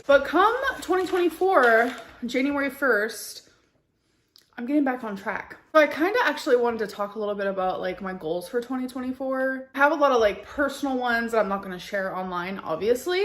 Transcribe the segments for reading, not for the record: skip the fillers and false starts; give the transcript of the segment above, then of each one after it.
But come 2024, January 1st, I'm getting back on track. So I kind of actually wanted to talk a little bit about like my goals for 2024. I have a lot of like personal ones that I'm not going to share online, obviously.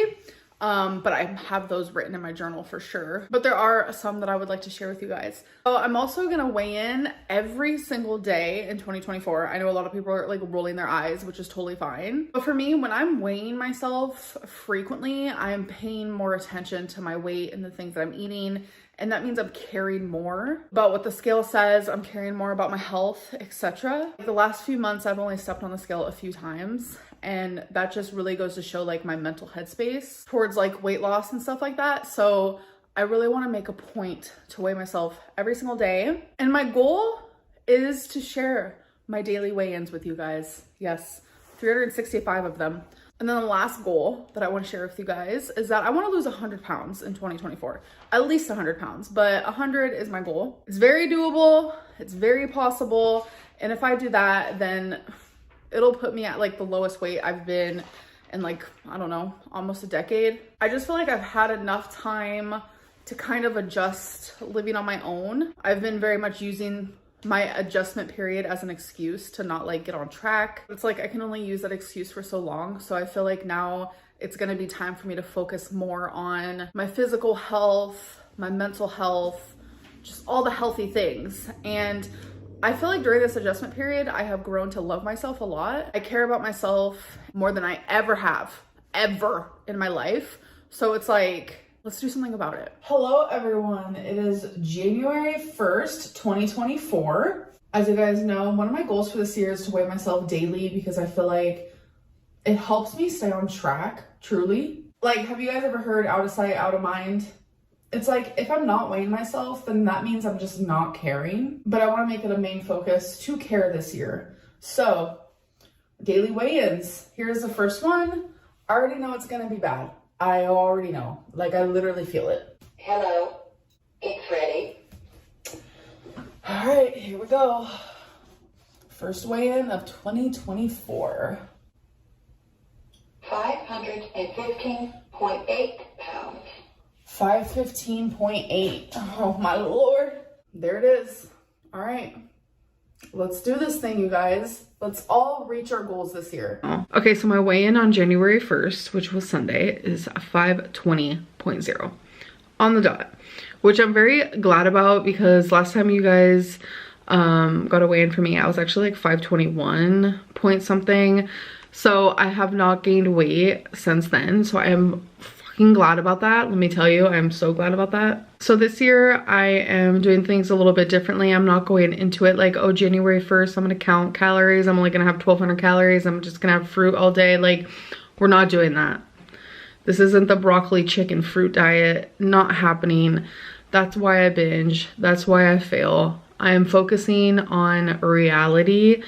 But I have those written in my journal for sure. But there are some that I would like to share with you guys. So I'm also gonna weigh in every single day in 2024. I know a lot of people are like rolling their eyes, which is totally fine. But for me, when I'm weighing myself frequently, I'm paying more attention to my weight and the things that I'm eating. And that means I'm carrying more about what the scale says. I'm carrying more about my health, etc. The last few months, I've only stepped on the scale a few times. And that just really goes to show like my mental headspace towards like weight loss and stuff like that. So I really want to make a point to weigh myself every single day. And my goal is to share my daily weigh-ins with you guys. Yes, 365 of them. And then the last goal that I want to share with you guys is that I want to lose 100 pounds in 2024, at least 100 pounds, but 100 is my goal. It's very doable. It's very possible. And if I do that, then it'll put me at like the lowest weight I've been in like, I don't know, almost a decade. I just feel like I've had enough time to kind of adjust living on my own. I've been very much using my adjustment period as an excuse to not like get on track. It's like I can only use that excuse for so long. So I feel like now it's gonna be time for me to focus more on my physical health, my mental health, just all the healthy things. And I feel like during this adjustment period, I have grown to love myself a lot. I care about myself more than I ever have, ever in my life. So it's like, let's do something about it. Hello, everyone. It is January 1st, 2024. As you guys know, one of my goals for this year is to weigh myself daily because I feel like it helps me stay on track, truly. Like, have you guys ever heard out of sight, out of mind? It's like, if I'm not weighing myself, then that means I'm just not caring. But I want to make it a main focus to care this year. So, daily weigh-ins. Here's the first one. I already know it's going to be bad. I already know. Like, I literally feel it. Hello, it's Reid. All right, here we go. First weigh-in of 2024. 515.8 pounds. 515.8. Oh my Lord. There it is. All right. Let's do this thing, you guys. Let's all reach our goals this year. Okay, so my weigh-in on January 1st, which was Sunday, is 520.0 on the dot, which I'm very glad about because last time you guys got a weigh-in for me, I was actually like 521 point something. So I have not gained weight since then. So I am glad about that. Let me tell you, I'm so glad about that. So this year I am doing things a little bit differently. I'm not going into it like, oh, January 1st, I'm gonna count calories. I'm only gonna have 1,200 calories. I'm just gonna have fruit all day. Like, we're not doing that. This isn't the broccoli chicken fruit diet. Not happening. That's why I binge. That's why I fail. I am focusing on reality,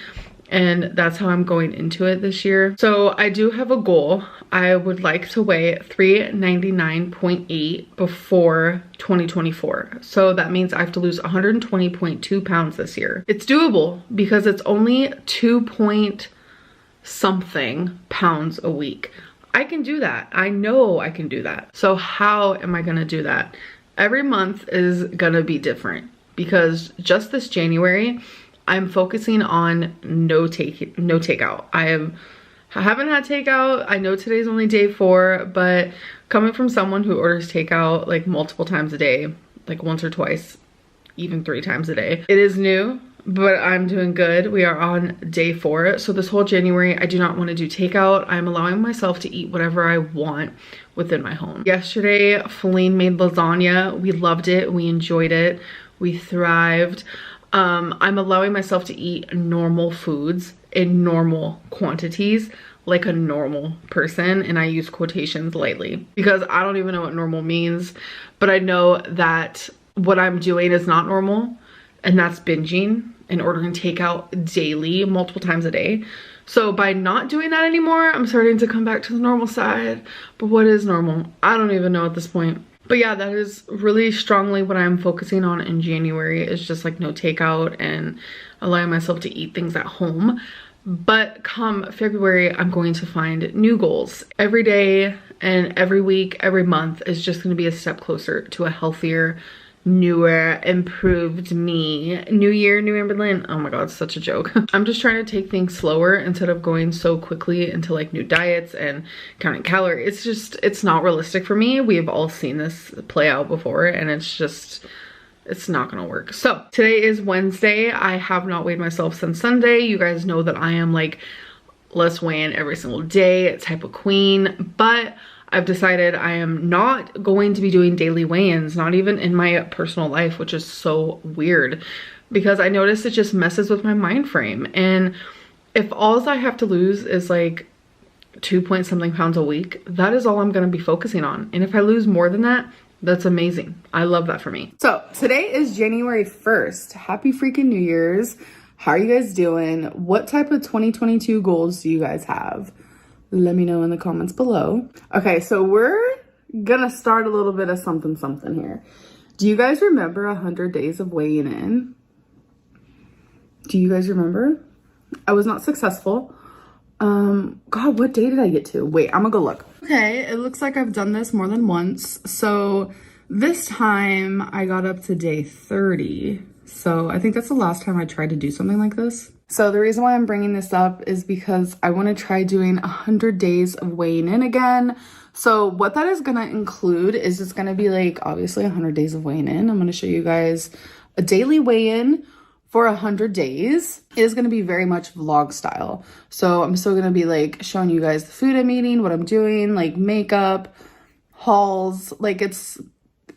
and that's how I'm going into it this year. So I do have a goal. I would like to weigh 399.8 before 2024. So that means I have to lose 120.2 pounds this year. It's doable because it's only 2 point something pounds a week. I can do that. I know I can do that. So how am I gonna do that? Every month is gonna be different because just this January, I'm focusing on no takeout. I haven't had takeout. I know today's only day 4, but coming from someone who orders takeout like multiple times a day, like once or twice, even 3 times a day, it is new, but I'm doing good. We are on day 4. So this whole January, I do not want to do takeout. I'm allowing myself to eat whatever I want within my home. Yesterday, Feline made lasagna. We loved it. We enjoyed it. We thrived. I'm allowing myself to eat normal foods in normal quantities like a normal person, and I use quotations lightly because I don't even know what normal means, but I know that what I'm doing is not normal, and that's binging and ordering takeout daily, multiple times a day. So by not doing that anymore, I'm starting to come back to the normal side. But what is normal? I don't even know at this point. But yeah, that is really strongly what I'm focusing on in January, is just like no takeout and allowing myself to eat things at home. But come February, I'm going to find new goals. Every day And every week, every month is just going to be a step closer to a healthier, newer, improved me. New year, new Amberlynn. Oh my god, it's such a joke. I'm just trying to take things slower instead of going so quickly into like new diets and counting calories. It's not realistic for me. We've all seen this play out before, and it's not gonna work. So today is Wednesday. I have not weighed myself since Sunday. You guys know that I am like, let's weigh in every single day type of queen, but I've decided I am not going to be doing daily weigh-ins, not even in my personal life, which is so weird because I notice it just messes with my mind frame. And if all I have to lose is like 2-point-something pounds a week, that is all I'm going to be focusing on. And if I lose more than that, that's amazing. I love that for me. So today is January 1st. Happy freaking New Year's. How are you guys doing? What type of 2022 goals do you guys have? Let me know in the comments below. Okay, so we're gonna start a little bit of something here. Do you guys remember 100 days of weighing in? Do you guys remember? I was not successful. God, what day did I get to? Wait, I'm gonna go look. Okay, it looks like I've done this more than once. So this time I got up to day 30. So I think that's the last time I tried to do something like this. So the reason why I'm bringing this up is because I want to try doing 100 days of weighing in again. So what that is going to include is it's going to be like obviously 100 days of weighing in. I'm going to show you guys a daily weigh-in for 100 days. It is going to be very much vlog style. So I'm still going to be like showing you guys the food I'm eating, what I'm doing, like makeup, hauls. Like it's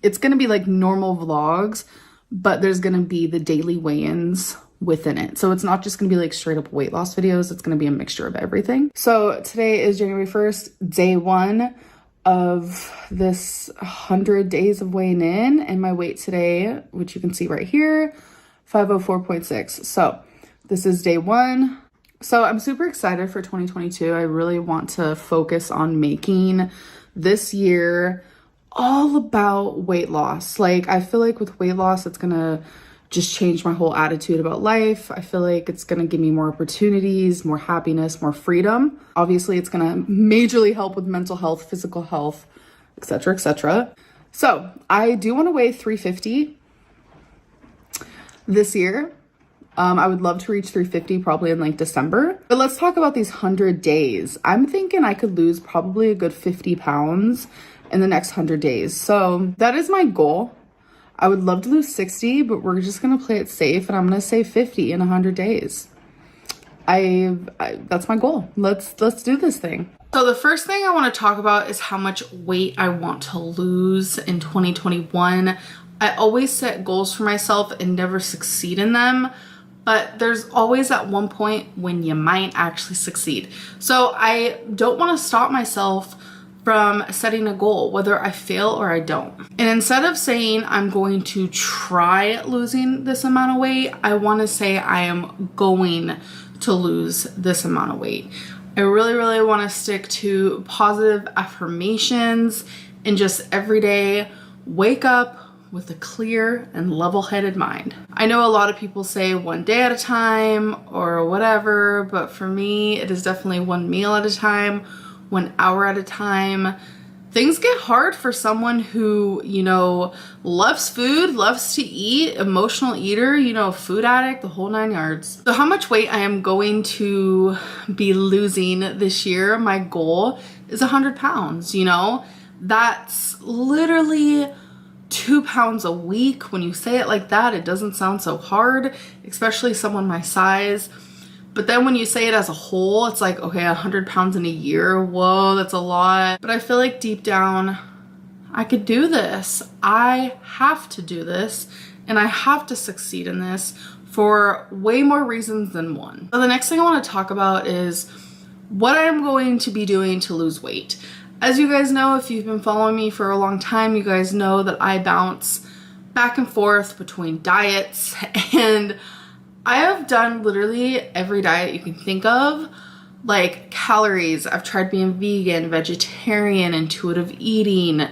going to be like normal vlogs, but there's going to be the daily weigh-ins within it. So it's not just gonna be like straight up weight loss videos, it's gonna be a mixture of everything. So today is January 1st, day 1 of this 100 days of weighing in, and my weight today, which you can see right here, 504.6. So this is day 1. So I'm super excited for 2022. I really want to focus on making this year all about weight loss. Like I feel like with weight loss, it's gonna just change my whole attitude about life. I feel like it's gonna give me more opportunities, more happiness, more freedom. Obviously, it's gonna majorly help with mental health, physical health, etc., etc. So I do wanna weigh 350 this year. I would love to reach 350 probably in like December. But let's talk about these 100 days. I'm thinking I could lose probably a good 50 pounds in the next 100 days. So that is my goal. I would love to lose 60, but we're just gonna play it safe, and I'm gonna say 50 in 100 days. That's my goal. Let's do this thing. So the first thing I want to talk about is how much weight I want to lose in 2021. I always set goals for myself and never succeed in them, but there's always that one point when you might actually succeed. So I don't want to stop myself from setting a goal, whether I fail or I don't. And instead of saying I'm going to try losing this amount of weight, I want to say I am going to lose this amount of weight. I really, really want to stick to positive affirmations and just every day wake up with a clear and level-headed mind. I know a lot of people say one day at a time or whatever, but for me, it is definitely one meal at a time, 1 hour at a time. Things get hard for someone who, you know, loves food, loves to eat, emotional eater, you know, food addict, the whole 9 yards. So how much weight I am going to be losing this year, my goal is 100 pounds, you know? That's literally 2 pounds a week. When you say it like that, it doesn't sound so hard, especially someone my size. But then when you say it as a whole, it's like, okay, 100 pounds in a year, whoa, that's a lot. But I feel like deep down, I could do this. I have to do this, and I have to succeed in this for way more reasons than one. So the next thing I want to talk about is what I'm going to be doing to lose weight. As you guys know, if you've been following me for a long time, you guys know that I bounce back and forth between diets, and I have done literally every diet you can think of, like calories. I've tried being vegan, vegetarian, intuitive eating,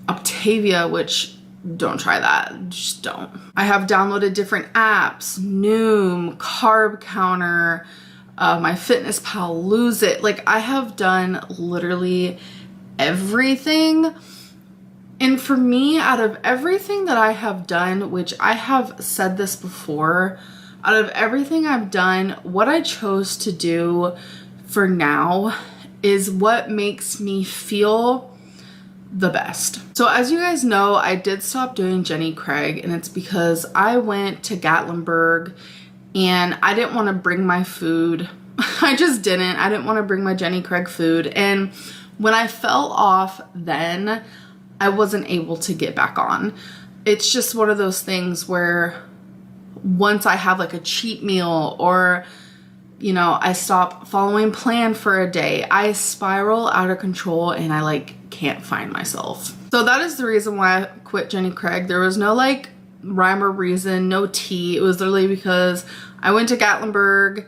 Optavia, which don't try that, just don't. I have downloaded different apps, Noom, Carb Counter, MyFitnessPal, Lose It. Like I have done literally everything. And for me, out of everything that I have done, which I have said this before, out of everything I've done, what I chose to do for now is what makes me feel the best. So as you guys know, I did stop doing Jenny Craig, and it's because I went to Gatlinburg and I didn't want to bring my food. I just didn't. I didn't want to bring my Jenny Craig food. And when I fell off then, I wasn't able to get back on. It's just one of those things where once I have like a cheat meal, or you know, I stop following plan for a day, I spiral out of control and I like can't find myself. So that is the reason why I quit Jenny Craig. There was no like rhyme or reason, no tea. It was literally because I went to Gatlinburg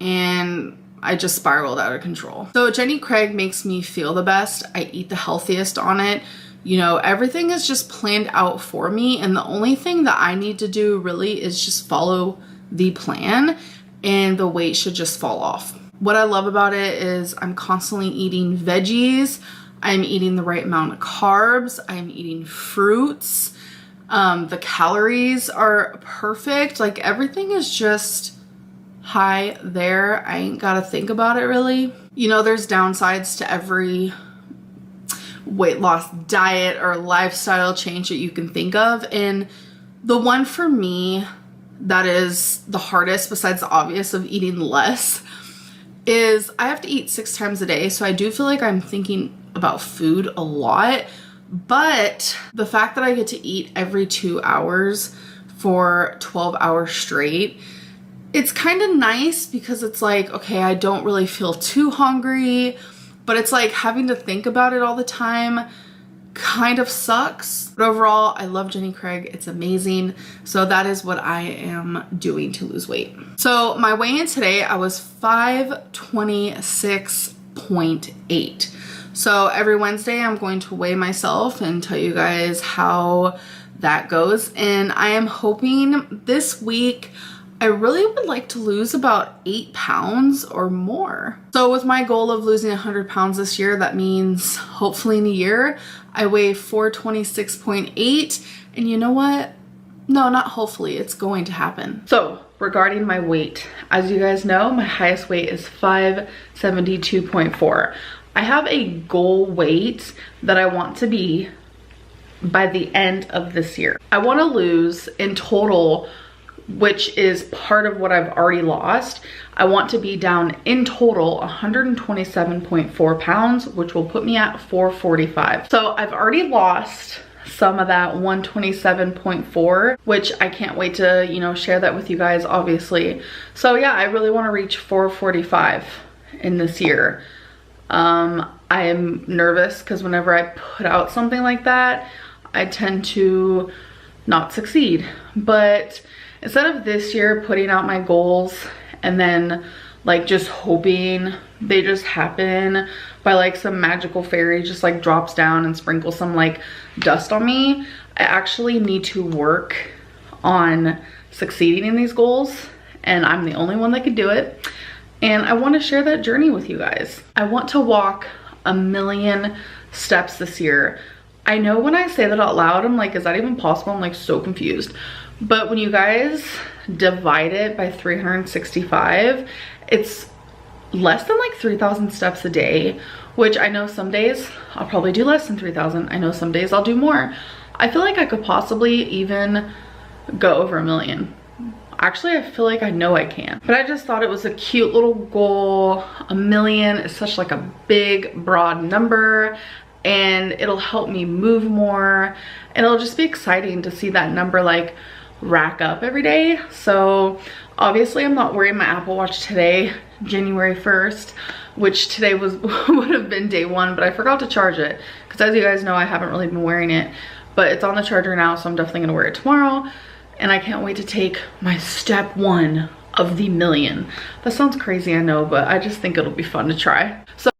and I just spiraled out of control. So Jenny Craig makes me feel the best. I eat the healthiest on it. You know, everything is just planned out for me, and the only thing that I need to do really is just follow the plan, and the weight should just fall off. What I love about it is I'm constantly eating veggies. I'm eating the right amount of carbs. I'm eating fruits. The calories are perfect. Like everything is just high there. I ain't gotta think about it really. You know, there's downsides to every weight loss diet or lifestyle change that you can think of, and the one for me that is the hardest, besides the obvious of eating less, is I have to eat 6 times a day. So I do feel like I'm thinking about food a lot, but the fact that I get to eat every 2 hours for 12 hours straight, it's kind of nice because it's like, okay, I don't really feel too hungry, but it's like having to think about it all the time kind of sucks. But overall, I love Jenny Craig. It's amazing. So that is what I am doing to lose weight. So my weigh-in today, I was 526.8. So every Wednesday, I'm going to weigh myself and tell you guys how that goes. And I am hoping this week, I really would like to lose about 8 pounds or more. So with my goal of losing 100 pounds this year, that means hopefully in a year, I weigh 426.8. And you know what? No, not hopefully, it's going to happen. So regarding my weight, as you guys know, my highest weight is 572.4. I have a goal weight that I want to be by the end of this year. I want to lose in total, which is part of what I've already lost. I want to be down in total 127.4 pounds, which will put me at 445. So I've already lost some of that 127.4, which I can't wait to, you know, share that with you guys, obviously. So yeah, I really want to reach 445 in this year. I am nervous because whenever I put out something like that, I tend to not succeed. But instead of this year putting out my goals and then like just hoping they just happen by like some magical fairy just like drops down and sprinkles some like dust on me, I actually need to work on succeeding in these goals, and I'm the only one that could do it. And I want to share that journey with you guys. I want to walk 1,000,000 steps this year. I know when I say that out loud, I'm like, is that even possible? I'm like so confused. But when you guys divide it by 365, it's less than like 3,000 steps a day, which I know some days I'll probably do less than 3,000. I know some days I'll do more. I feel like I could possibly even go over 1,000,000. Actually, I feel like I know I can. But I just thought it was a cute little goal. 1,000,000 is such like a big, broad number, and it'll help me move more, and it'll just be exciting to see that number like rack up every day. So obviously I'm not wearing my Apple Watch today, January 1st, which today was would have been day 1, but I forgot to charge it because as you guys know, I haven't really been wearing it, but it's on the charger now, so I'm definitely gonna wear it tomorrow. And I can't wait to take my step 1 of the 1,000,000. That sounds crazy, I know, but I just think it'll be fun to try. So